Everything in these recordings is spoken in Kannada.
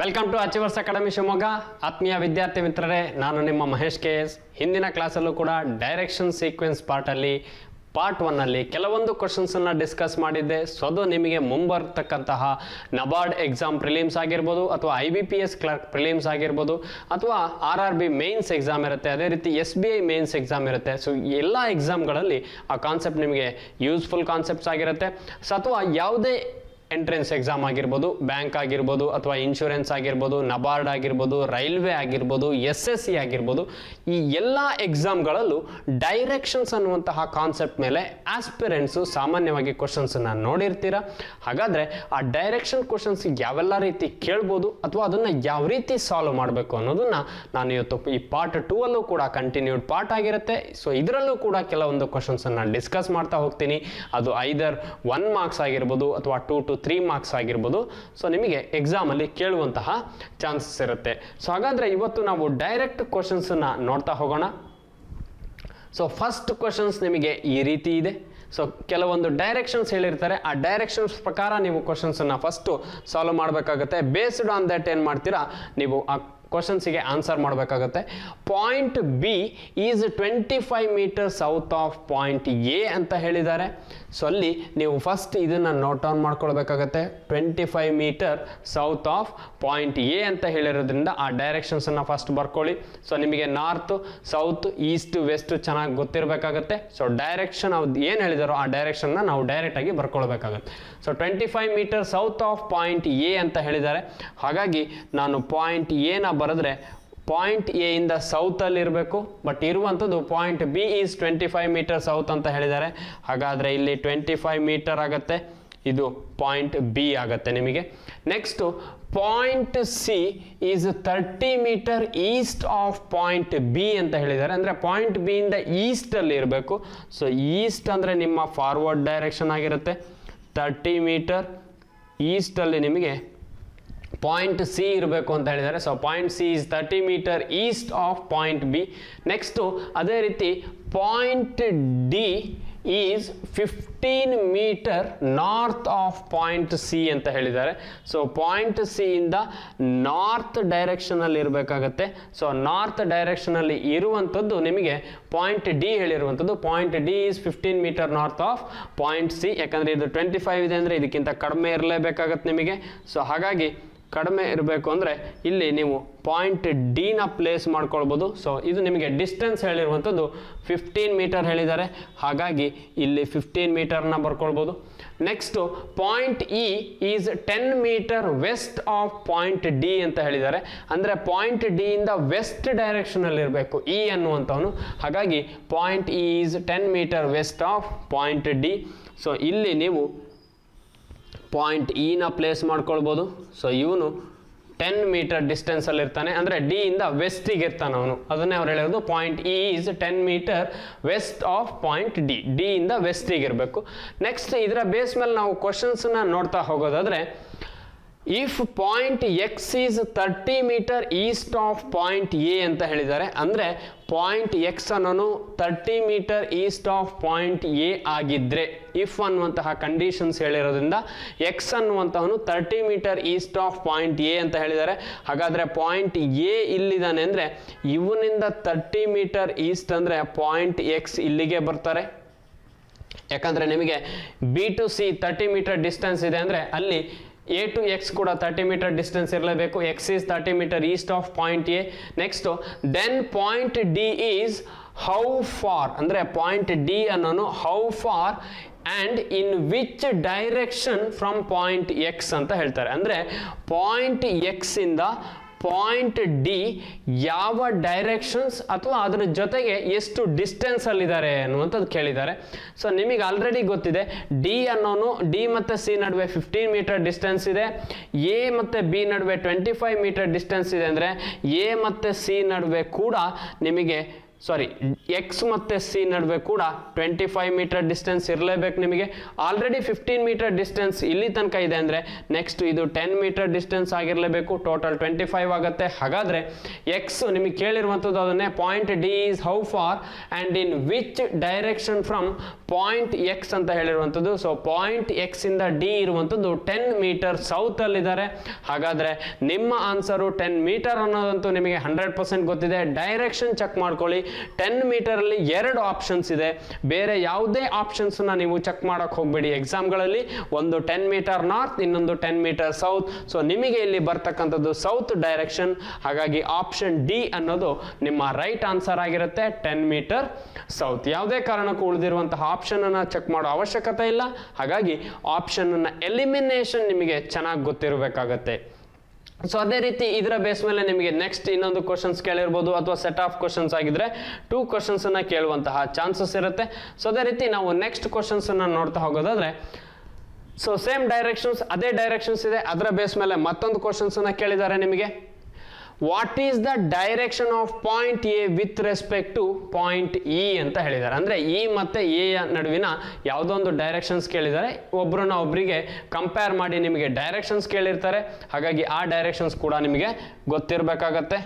Welcome to achievers academy Shivamogga. ಆತ್ಮೀಯ ವಿದ್ಯಾರ್ಥಿ ಮಿತ್ರರೇ, ನಾನು ನಿಮ್ಮ ಮಹೇಶ್ KS. ಹಿಂದಿನ ಕ್ಲಾಸಲ್ಲೂ ಕೂಡ ಡೈರೆಕ್ಷನ್ ಸೀಕ್ವೆನ್ಸ್ ಪಾರ್ಟಲ್ಲಿ ಪಾರ್ಟ್ 1 ಕೆಲವೊಂದು ಕ್ವಶನ್ಸನ್ನು ಡಿಸ್ಕಸ್ ಮಾಡಿದ್ದೆ. ಸೊ ಅದು ನಿಮಗೆ ಮುಂಬರ್ತಕ್ಕಂತಹ ನಬಾರ್ಡ್ ಎಕ್ಸಾಮ್ ಪ್ರಿಲಿಮ್ಸ್ ಆಗಿರ್ಬೋದು, ಅಥವಾ IBPS ಕ್ಲರ್ಕ್ ಪ್ರಿಲಿಮ್ಸ್ ಆಗಿರ್ಬೋದು, ಅಥವಾ RRB ಮೇನ್ಸ್ ಎಕ್ಸಾಮ್ ಇರುತ್ತೆ, ಅದೇ ರೀತಿ SBI ಮೇನ್ಸ್ ಎಕ್ಸಾಮ್ ಇರುತ್ತೆ. ಸೊ ಎಲ್ಲ ಎಕ್ಸಾಮ್ಗಳಲ್ಲಿ ಆ ಕಾನ್ಸೆಪ್ಟ್ ನಿಮಗೆ ಯೂಸ್ಫುಲ್ ಕಾನ್ಸೆಪ್ಟ್ಸ್ ಆಗಿರುತ್ತೆ. ಸೊ ಅಥವಾ ಯಾವುದೇ ಎಂಟ್ರೆನ್ಸ್ ಎಕ್ಸಾಮ್ ಆಗಿರ್ಬೋದು, ಬ್ಯಾಂಕ್ ಆಗಿರ್ಬೋದು, ಅಥವಾ ಇನ್ಶೂರೆನ್ಸ್ ಆಗಿರ್ಬೋದು, ನಬಾರ್ಡ್ ಆಗಿರ್ಬೋದು, ರೈಲ್ವೆ ಆಗಿರ್ಬೋದು, SSC ಆಗಿರ್ಬೋದು, ಈ ಎಲ್ಲ ಎಕ್ಸಾಮ್ಗಳಲ್ಲೂ ಡೈರೆಕ್ಷನ್ಸ್ ಅನ್ನುವಂತಹ ಕಾನ್ಸೆಪ್ಟ್ ಮೇಲೆ ಆಸ್ಪಿರೆಂಟ್ಸು ಸಾಮಾನ್ಯವಾಗಿ ಕ್ವಶನ್ಸನ್ನು ನೋಡಿರ್ತೀರ. ಹಾಗಾದರೆ ಆ ಡೈರೆಕ್ಷನ್ ಕ್ವಶನ್ಸ್ ಯಾವೆಲ್ಲ ರೀತಿ ಕೇಳ್ಬೋದು ಅಥವಾ ಅದನ್ನು ಯಾವ ರೀತಿ ಸಾಲ್ವ್ ಮಾಡಬೇಕು ಅನ್ನೋದನ್ನು ನಾನು ಇವತ್ತು ಈ ಪಾರ್ಟ್ 2 ಕೂಡ ಕಂಟಿನ್ಯೂಡ್ ಪಾರ್ಟ್ ಆಗಿರುತ್ತೆ. ಸೊ ಇದರಲ್ಲೂ ಕೂಡ ಕೆಲವೊಂದು ಕ್ವಶನ್ಸನ್ನು ಡಿಸ್ಕಸ್ ಮಾಡ್ತಾ ಹೋಗ್ತೀನಿ. ಅದು ಐದರ್ 1 ಮಾರ್ಕ್ಸ್ ಆಗಿರ್ಬೋದು ಅಥವಾ 2 to 3 ಮಾರ್ಕ್ಸ್ ಆಗಿರ್ಬೋದು. ಸೊ ನಿಮಗೆ ಎಕ್ಸಾಮಲ್ಲಿ ಕೇಳುವಂತಹ ಚಾನ್ಸಸ್ ಇರುತ್ತೆ. ಸೊ ಹಾಗಾದರೆ ಇವತ್ತು ನಾವು ಡೈರೆಕ್ಟ್ ಕ್ವಶನ್ಸನ್ನು ನೋಡ್ತಾ ಹೋಗೋಣ. ಸೊ ಫಸ್ಟ್ ಕ್ವಶನ್ಸ್ ನಿಮಗೆ ಈ ರೀತಿ ಇದೆ. ಸೊ ಕೆಲವೊಂದು ಡೈರೆಕ್ಷನ್ಸ್ ಹೇಳಿರ್ತಾರೆ, ಆ ಡೈರೆಕ್ಷನ್ಸ್ ಪ್ರಕಾರ ನೀವು ಕ್ವಶನ್ಸನ್ನು ಫಸ್ಟು ಸಾಲ್ವ್ ಮಾಡಬೇಕಾಗುತ್ತೆ. ಬೇಸ್ಡ್ ಆನ್ ದಟ್ ಏನು ಮಾಡ್ತೀರಾ, ನೀವು ಆ ಕ್ವಶನ್ಸಿಗೆ ಆನ್ಸರ್ ಮಾಡಬೇಕಾಗುತ್ತೆ. Point B is 25 metre south of point A ಅಂತ ಹೇಳಿದ್ದಾರೆ. ಸೊ ಅಲ್ಲಿ ನೀವು ಫಸ್ಟ್ ಇದನ್ನು ನೋಟ್ ಡೌನ್ ಮಾಡ್ಕೊಳ್ಬೇಕಾಗತ್ತೆ. 25 metre south of point A ಅಂತ ಹೇಳಿರೋದ್ರಿಂದ ಆ ಡೈರೆಕ್ಷನ್ಸನ್ನು ಫಸ್ಟ್ ಬರ್ಕೊಳ್ಳಿ. ಸೊ ನಿಮಗೆ ನಾರ್ತ್, ಸೌತ್, ಈಸ್ಟ್, ವೆಸ್ಟ್ ಚೆನ್ನಾಗಿ ಗೊತ್ತಿರಬೇಕಾಗತ್ತೆ. ಸೊ ಡೈರೆಕ್ಷನ್ ಅವ್ರು ಏನು ಹೇಳಿದಾರೋ ಆ ಡೈರೆಕ್ಷನ್ನ ನಾವು ಡೈರೆಕ್ಟಾಗಿ ಬರ್ಕೊಳ್ಬೇಕಾಗತ್ತೆ. So 25 metre south of point A ಅಂತ ಹೇಳಿದ್ದಾರೆ. ಹಾಗಾಗಿ ನಾನು ಪಾಯಿಂಟ್ A ಬರೆದ್ರೆ ಪಾಯಿಂಟ್ A ಇಂದ ಸೌತಲ್ಲಿ ಇರಬೇಕು, ಬಟ್ ಇರುವಂಥದ್ದು point B is 25 metre south ಅಂತ ಹೇಳಿದ್ದಾರೆ. ಹಾಗಾದರೆ ಇಲ್ಲಿ 25 ಮೀಟರ್ ಆಗುತ್ತೆ, ಇದು ಪಾಯಿಂಟ್ B ಆಗುತ್ತೆ ನಿಮಗೆ. Next point C is 30 metre east of point B ಅಂತ ಹೇಳಿದ್ದಾರೆ. ಅಂದರೆ ಪಾಯಿಂಟ್ B ಇಂದ ಈಸ್ಟಲ್ಲಿ ಇರಬೇಕು. ಸೊ ಈಸ್ಟ್ ಅಂದರೆ ನಿಮ್ಮ ಫಾರ್ವರ್ಡ್ ಡೈರೆಕ್ಷನ್ ಆಗಿರುತ್ತೆ. 30 ಮೀಟರ್ ಈಸ್ಟಲ್ಲಿ ನಿಮಗೆ ಪಾಯಿಂಟ್ C ಇರಬೇಕು ಅಂತ ಹೇಳಿದ್ದಾರೆ. So point C is 30 metre east of point B. Next ಅದೇ ರೀತಿ point D is 15 metre north of point C ಅಂತ ಹೇಳಿದ್ದಾರೆ. ಸೊ ಪಾಯಿಂಟ್ C ಇಂದ ನಾರ್ತ್ ಡೈರೆಕ್ಷನಲ್ಲಿ ಇರಬೇಕಾಗತ್ತೆ. ಸೊ ನಾರ್ತ್ ಡೈರೆಕ್ಷನಲ್ಲಿ ಇರುವಂಥದ್ದು ನಿಮಗೆ ಪಾಯಿಂಟ್ D ಹೇಳಿರುವಂಥದ್ದು. Point D is 15 metre north of point C. ಯಾಕಂದರೆ ಇದು 25 ಇದೆ ಅಂದರೆ ಇದಕ್ಕಿಂತ ಕಡಿಮೆ ಇರಲೇಬೇಕಾಗತ್ತೆ ನಿಮಗೆ. ಸೊ ಹಾಗಾಗಿ ಕಡಿಮೆ ಇರಬೇಕು ಅಂದರೆ ಇಲ್ಲಿ ನೀವು ಪಾಯಿಂಟ್ D ಪ್ಲೇಸ್ ಮಾಡ್ಕೊಳ್ಬೋದು. ಸೊ ಇದು ನಿಮಗೆ ಡಿಸ್ಟೆನ್ಸ್ ಹೇಳಿರುವಂಥದ್ದು 15 ಮೀಟರ್ ಹೇಳಿದ್ದಾರೆ. ಹಾಗಾಗಿ ಇಲ್ಲಿ 15 ಮೀಟರ್ನ ಬರ್ಕೊಳ್ಬೋದು. Next point E is 10 metre west of point D ಅಂತ ಹೇಳಿದ್ದಾರೆ. ಅಂದರೆ ಪಾಯಿಂಟ್ D ಇಂದ ವೆಸ್ಟ್ ಡೈರೆಕ್ಷನಲ್ಲಿ ಇರಬೇಕು E ಅನ್ನುವಂಥವನು. ಹಾಗಾಗಿ point E is 10 metre west of point D. So ಇಲ್ಲಿ ನೀವು ಪಾಯಿಂಟ್ E ಪ್ಲೇಸ್ ಮಾಡ್ಕೊಳ್ಬೋದು. ಸೊ ಇವನು 10 ಮೀಟರ್ ಡಿಸ್ಟೆನ್ಸಲ್ಲಿ ಇರ್ತಾನೆ, ಅಂದರೆ D ಇಂದ ವೆಸ್ಟಿಗೆ ಇರ್ತಾನೆ ಅವನು. ಅದನ್ನೇ ಅವ್ರು ಹೇಳಿರೋದು point E is 10 metre west of point D ಇಂದ ವೆಸ್ಟಿಗೆ ಇರಬೇಕು. ನೆಕ್ಸ್ಟ್ ಇದರ ಬೇಸ್ ಮೇಲೆ ನಾವು ಕ್ವಶನ್ಸನ್ನ ನೋಡ್ತಾ ಹೋಗೋದಾದರೆ, if point X is 30 metre east of point A ಅಂತ ಹೇಳಿದ್ದಾರೆ. ಅಂದರೆ ಪಾಯಿಂಟ್ X ಅನ್ನೋನು 30 metre east of point A ಆಗಿದ್ದರೆ, ಇಫ್ ಅನ್ನುವಂತಹ ಕಂಡೀಷನ್ಸ್ ಹೇಳಿರೋದ್ರಿಂದ X ಅನ್ನುವಂತಹವನು 30 metre east of point A ಅಂತ ಹೇಳಿದ್ದಾರೆ. ಹಾಗಾದರೆ ಪಾಯಿಂಟ್ A ಇಲ್ಲಿದ್ದಾನೆ ಅಂದರೆ ಇವನಿಂದ 30 ಮೀಟರ್ ಈಸ್ಟ್ ಅಂದರೆ ಪಾಯಿಂಟ್ X ಇಲ್ಲಿಗೆ ಬರ್ತಾರೆ. ಯಾಕಂದರೆ ನಿಮಗೆ B to C 30 metre distance ಇದೆ ಅಂದರೆ ಅಲ್ಲಿ A to X ಕೂಡ 30 ಮೀಟರ್ ಡಿಸ್ಟೆನ್ಸ್ ಇರಲೇಬೇಕು. X is 30 metre east of point A. Next then point D is how far, ಅಂದರೆ ಪಾಯಿಂಟ್ D ಅನ್ನೋನು how far and in which direction from point X ಅಂತ ಹೇಳ್ತಾರೆ. ಅಂದರೆ ಪಾಯಿಂಟ್ X ಇಂದ ಪಾಯಿಂಟ್ D ಯಾವ ಡೈರೆಕ್ಷನ್ಸ್ ಅಥವಾ ಅದರ ಜೊತೆಗೆ ಎಷ್ಟು ಡಿಸ್ಟೆನ್ಸಲ್ಲಿದ್ದಾರೆ ಅನ್ನುವಂಥದ್ದು ಕೇಳಿದ್ದಾರೆ. ಸೊ ನಿಮಗೆ ಆಲ್ರೆಡಿ ಗೊತ್ತಿದೆ D ಅನ್ನೋನು D ಮತ್ತು C ನಡುವೆ 15 ಮೀಟರ್ ಡಿಸ್ಟೆನ್ಸ್ ಇದೆ. A ಮತ್ತು B ನಡುವೆ 25 ಮೀಟರ್ ಡಿಸ್ಟೆನ್ಸ್ ಇದೆ. ಅಂದರೆ A ಮತ್ತು C ನಡುವೆ ಕೂಡ ನಿಮಗೆ X ಮತ್ತು C ನಡುವೆ ಕೂಡ 25 ಮೀಟರ್ ಡಿಸ್ಟೆನ್ಸ್ ಇರಲೇಬೇಕು ನಿಮಗೆ. ಆಲ್ರೆಡಿ 15 ಮೀಟರ್ ಡಿಸ್ಟೆನ್ಸ್ ಇಲ್ಲಿ ತನಕ ಇದೆ ಅಂದರೆ ನೆಕ್ಸ್ಟ್ ಇದು 10 ಮೀಟರ್ ಡಿಸ್ಟೆನ್ಸ್ ಆಗಿರಲೇಬೇಕು. ಟೋಟಲ್ 25 ಆಗುತ್ತೆ. ಹಾಗಾದರೆ X ನಿಮಗೆ ಕೇಳಿರುವಂಥದ್ದು ಅದನ್ನೇ point D is how far and in which direction from point X ಅಂತ ಹೇಳಿರುವಂಥದ್ದು. ಸೊ ಪಾಯಿಂಟ್ ಎಕ್ಸ್ ಇಂದ ಡಿ ಇರುವಂಥದ್ದು 10 ಮೀಟರ್ ಸೌತ್ ಅಲ್ಲಿದ್ದಾರೆ. ಹಾಗಾದ್ರೆ ನಿಮ್ಮ ಆನ್ಸರು 10 ಮೀಟರ್ ಅನ್ನೋದಂತೂ ನಿಮಗೆ 100% ಗೊತ್ತಿದೆ. ಡೈರೆಕ್ಷನ್ ಚೆಕ್ ಮಾಡ್ಕೊಳ್ಳಿ. 10 ಮೀಟರ್ ಅಲ್ಲಿ 2 ಆಪ್ಷನ್ಸ್ ಇದೆ, ಬೇರೆ ಯಾವುದೇ ಆಪ್ಷನ್ಸ್ ನೀವು ಚೆಕ್ ಮಾಡಕ್ ಹೋಗ್ಬೇಡಿ ಎಕ್ಸಾಮ್ಗಳಲ್ಲಿ. ಒಂದು 10 ಮೀಟರ್ ನಾರ್ತ್, ಇನ್ನೊಂದು 10 ಮೀಟರ್ ಸೌತ್. ಸೊ ನಿಮಗೆ ಇಲ್ಲಿ ಬರ್ತಕ್ಕಂಥದ್ದು ಸೌತ್ ಡೈರೆಕ್ಷನ್. ಹಾಗಾಗಿ ಆಪ್ಷನ್ ಡಿ ಅನ್ನೋದು ನಿಮ್ಮ ರೈಟ್ ಆನ್ಸರ್ ಆಗಿರುತ್ತೆ, 10 ಮೀಟರ್ ಸೌತ್. ಯಾವುದೇ ಕಾರಣಕ್ಕೂ ಉಳಿದಿರುವಂತಹ ಆಪ್ಷನ್ ಅನ್ನ ಚೆಕ್ ಮಾಡೋ ಅವಶ್ಯಕತೆ ಇಲ್ಲ. ಹಾಗಾಗಿ ಆಪ್ಷನ್ ಅನ್ನ ಎಲಿಮಿನೇಷನ್ ನಿಮಗೆ ಚೆನ್ನಾಗಿ ಗೊತ್ತಿರಬೇಕಾಗತ್ತೆ. ಸೊ ಅದೇ ರೀತಿ ಇದರ ಬೇಸ್ ಮೇಲೆ ನಿಮಗೆ ನೆಕ್ಸ್ಟ್ ಇನ್ನೊಂದು ಕ್ವಶನ್ಸ್ ಕೇಳಿರ್ಬೋದು, ಅಥವಾ ಸೆಟ್ ಆಫ್ ಕ್ವಶನ್ಸ್ ಆಗಿದ್ರೆ 2 ಕ್ವಶನ್ಸ್ ಅನ್ನ ಕೇಳುವಂತಹ ಚಾನ್ಸಸ್ ಇರುತ್ತೆ. ಸೊ ಅದೇ ರೀತಿ ನಾವು ನೆಕ್ಸ್ಟ್ ಕ್ವಶನ್ಸ್ ಅನ್ನ ನೋಡ್ತಾ ಹೋಗೋದಾದ್ರೆ, ಸೊ ಸೇಮ್ ಡೈರೆಕ್ಷನ್ಸ್, ಅದೇ ಡೈರೆಕ್ಷನ್ಸ್ ಇದೆ, ಅದರ ಬೇಸ್ ಮೇಲೆ ಮತ್ತೊಂದು ಕ್ವಶನ್ಸ್ ಅನ್ನ ಕೇಳಿದ್ದಾರೆ ನಿಮಗೆ. What is the direction of point A with respect to point E ಅಂತ ಹೇಳಿದ್ದಾರೆ. ಅಂದ್ರೆ ಇ ಮತ್ತೆ ಎ ನಡುವಿನ ಯಾವುದೋ ಒಂದು ಡೈರೆಕ್ಷನ್ಸ್ ಕೇಳಿದ್ದಾರೆ, ಒಬ್ಬರನ್ನ ಒಬ್ಬರಿಗೆ ಕಂಪೇರ್ ಮಾಡಿ ನಿಮಗೆ ಡೈರೆಕ್ಷನ್ಸ್ ಕೇಳಿರ್ತಾರೆ. ಹಾಗಾಗಿ ಆ ಡೈರೆಕ್ಷನ್ಸ್ ಕೂಡ ನಿಮಗೆ ಗೊತ್ತಿರಬೇಕಾಗತ್ತೆ.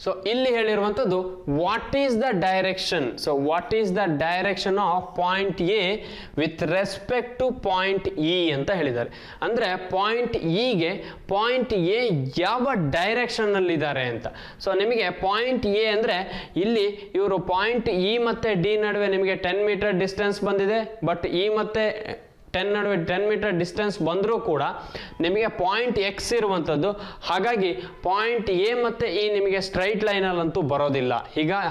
ಸೊ ಇಲ್ಲಿ ಹೇಳಿರುವಂಥದ್ದು what is the direction. So what is the direction of point A with respect to point E ಅಂತ ಹೇಳಿದ್ದಾರೆ. ಅಂದ್ರೆ ಪಾಯಿಂಟ್ ಇಗೆ ಪಾಯಿಂಟ್ ಎ ಯಾವ ಡೈರೆಕ್ಷನ್ ಅಲ್ಲಿ ಇದ್ದಾರೆ ಅಂತ. ಸೊ ನಿಮಗೆ ಪಾಯಿಂಟ್ ಎ ಅಂದ್ರೆ ಇಲ್ಲಿ ಇವರು ಪಾಯಿಂಟ್ ಇ ಮತ್ತೆ ಡಿ ನಡುವೆ ನಿಮಗೆ 10 ಮೀಟರ್ ಡಿಸ್ಟೆನ್ಸ್ ಬಂದಿದೆ. ಬಟ್ ಇ ಮತ್ತೆ 10 ನಡುವೆ 10 ಮೀಟರ್ ಡಿಸ್ಟೆನ್ಸ್ ಬಂದರೂ ಕೂಡ ನಿಮಗೆ ಪಾಯಿಂಟ್ ಎಕ್ಸ್ ಇರುವಂಥದ್ದು. ಹಾಗಾಗಿ ಪಾಯಿಂಟ್ ಎ ಮತ್ತೆ ಇ ನಿಮಗೆ ಸ್ಟ್ರೈಟ್ ಲೈನಲ್ಲಂತೂ ಬರೋದಿಲ್ಲ.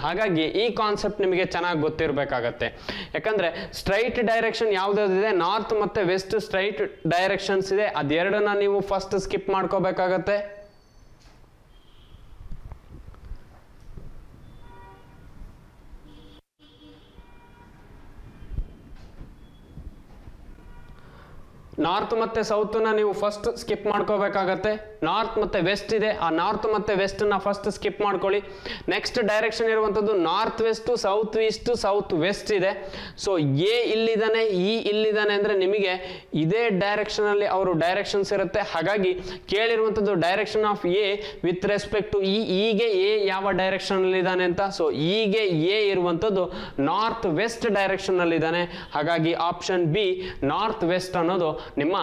ಹಾಗಾಗಿ ಈ ಕಾನ್ಸೆಪ್ಟ್ ನಿಮಗೆ ಚೆನ್ನಾಗಿ ಗೊತ್ತಿರಬೇಕಾಗತ್ತೆ. ಯಾಕಂದ್ರೆ ಸ್ಟ್ರೈಟ್ ಡೈರೆಕ್ಷನ್ ಯಾವುದಾದಿದೆ, ನಾರ್ತ್ ಮತ್ತೆ ವೆಸ್ಟ್ ಸ್ಟ್ರೈಟ್ ಡೈರೆಕ್ಷನ್ಸ್ ಇದೆ, ಅದೆರಡನ್ನ ನೀವು ಫಸ್ಟ್ ಸ್ಕಿಪ್ ಮಾಡ್ಕೋಬೇಕಾಗತ್ತೆ. ನಾರ್ತ್ ಮತ್ತೆ ಸೌತ್ ನ ನೀವು ಫಸ್ಟ್ ಸ್ಕಿಪ್ ಮಾಡ್ಕೋಬೇಕಾಗತ್ತೆ. ನಾರ್ತ್ ಮತ್ತೆ ವೆಸ್ಟ್ ಇದೆ, ಆ ನಾರ್ತ್ ಮತ್ತೆ ವೆಸ್ಟ್ ನ ಫಸ್ಟ್ ಸ್ಕಿಪ್ ಮಾಡ್ಕೊಳ್ಳಿ. ನೆಕ್ಸ್ಟ್ ಡೈರೆಕ್ಷನ್ ಇರುವಂತದ್ದು north west, south east, south west ಇದೆ. ಸೊ ಎ ಇಲ್ಲಿದ್ದಾನೆ, ಇ ಇಲ್ಲಿದ್ದಾನೆ ಅಂದ್ರೆ ನಿಮಗೆ ಇದೇ ಡೈರೆಕ್ಷನ್ ಅಲ್ಲಿ ಅವರು ಡೈರೆಕ್ಷನ್ಸ್ ಇರುತ್ತೆ. ಹಾಗಾಗಿ ಕೇಳಿರುವಂತದ್ದು direction of A with respect to E. ಈಗ ಎ ಯಾವ ಡೈರೆಕ್ಷನ್ ಅಲ್ಲಿ ಇದ್ದಾನೆ ಅಂತ. ಸೊ ಈಗ ಎ ಇರುವಂತದ್ದು ನಾರ್ತ್ ವೆಸ್ಟ್ ಡೈರೆಕ್ಷನ್ ಅಲ್ಲಿ ಇದ್ದಾನೆ. ಹಾಗಾಗಿ ಆಪ್ಷನ್ ಬಿ ನಾರ್ತ್ ವೆಸ್ಟ್ ಅನ್ನೋದು ನಿಮ್ಮ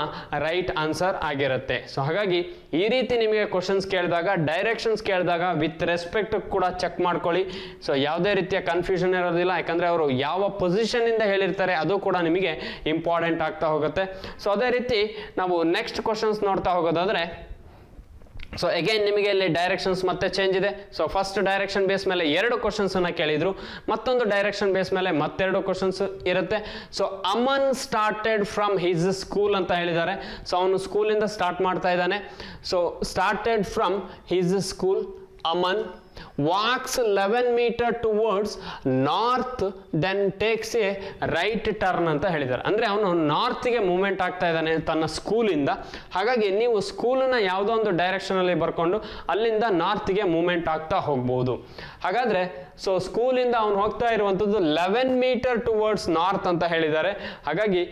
ರೈಟ್ ಆನ್ಸರ್ ಆಗಿರುತ್ತೆ. ಸೊ ಹಾಗಾಗಿ ಈ ರೀತಿ ನಿಮಗೆ ಕ್ವಶನ್ಸ್ ಕೇಳಿದಾಗ, ಡೈರೆಕ್ಷನ್ಸ್ ಕೇಳಿದಾಗ ವಿತ್ ರೆಸ್ಪೆಕ್ಟ್ ಕೂಡ ಚೆಕ್ ಮಾಡ್ಕೊಳ್ಳಿ. ಸೊ ಯಾವುದೇ ರೀತಿಯ ಕನ್ಫ್ಯೂಷನ್ ಇರೋದಿಲ್ಲ, ಯಾಕಂದ್ರೆ ಅವರು ಯಾವ ಪೊಸಿಷನ್ ಇಂದ ಹೇಳಿರ್ತಾರೆ ಅದು ಕೂಡ ನಿಮಗೆ ಇಂಪಾರ್ಟೆಂಟ್ ಆಗ್ತಾ ಹೋಗುತ್ತೆ. ಸೊ ಅದೇ ರೀತಿ ನಾವು ನೆಕ್ಸ್ಟ್ ಕ್ವಶನ್ಸ್ ನೋಡ್ತಾ ಹೋಗೋದಾದ್ರೆ, ಸೊ ಅಗೈನ್ ನಿಮಗೆ ಇಲ್ಲಿ ಡೈರೆಕ್ಷನ್ಸ್ ಮತ್ತೆ ಚೇಂಜ್ ಇದೆ. ಸೊ ಫಸ್ಟ್ ಡೈರೆಕ್ಷನ್ ಬೇಸ್ ಮೇಲೆ 2 ಕ್ವಶನ್ಸ್ ಅನ್ನ ಕೇಳಿದ್ರು, ಮತ್ತೊಂದು ಡೈರೆಕ್ಷನ್ ಬೇಸ್ ಮೇಲೆ ಮತ್ತೆರಡು ಕ್ವಶನ್ಸ್ ಇರುತ್ತೆ. So Aman started from his school ಅಂತ ಹೇಳಿದ್ದಾರೆ. ಸೊ ಅವನು ಸ್ಕೂಲಿಂದ ಸ್ಟಾರ್ಟ್ ಮಾಡ್ತಾ ಇದ್ದಾನೆ. So started from his school, Aman walks 11 meter towards north then takes a right turn ಅಂತ ಹೇಳಿದ್ದಾರೆ. ಅಂದ್ರೆ ಅವನು ನಾರ್ತ್ಗೆ ಮೂವ್ಮೆಂಟ್ ಆಗ್ತಾ ಇದ್ದಾನೆ ತನ್ನ ಸ್ಕೂಲಿಂದ. ಹಾಗಾಗಿ ನೀವು ಸ್ಕೂಲ್ನ ಯಾವುದೋ ಒಂದು ಡೈರೆಕ್ಷನ್ ಅಲ್ಲಿ ಬರ್ಕೊಂಡು ಅಲ್ಲಿಂದ ನಾರ್ತ್ಗೆ ಮೂವ್ಮೆಂಟ್ ಆಗ್ತಾ ಹೋಗ್ಬೋದು. ಹಾಗಾದ್ರೆ ಸೊ ಸ್ಕೂಲಿಂದ ಅವನು ಹೋಗ್ತಾ ಇರುವಂತದ್ದು 11 ಮೀಟರ್ ಟುವರ್ಡ್ಸ್ ನಾರ್ತ್ ಅಂತ ಹೇಳಿದ್ದಾರೆ. ಹಾಗಾಗಿ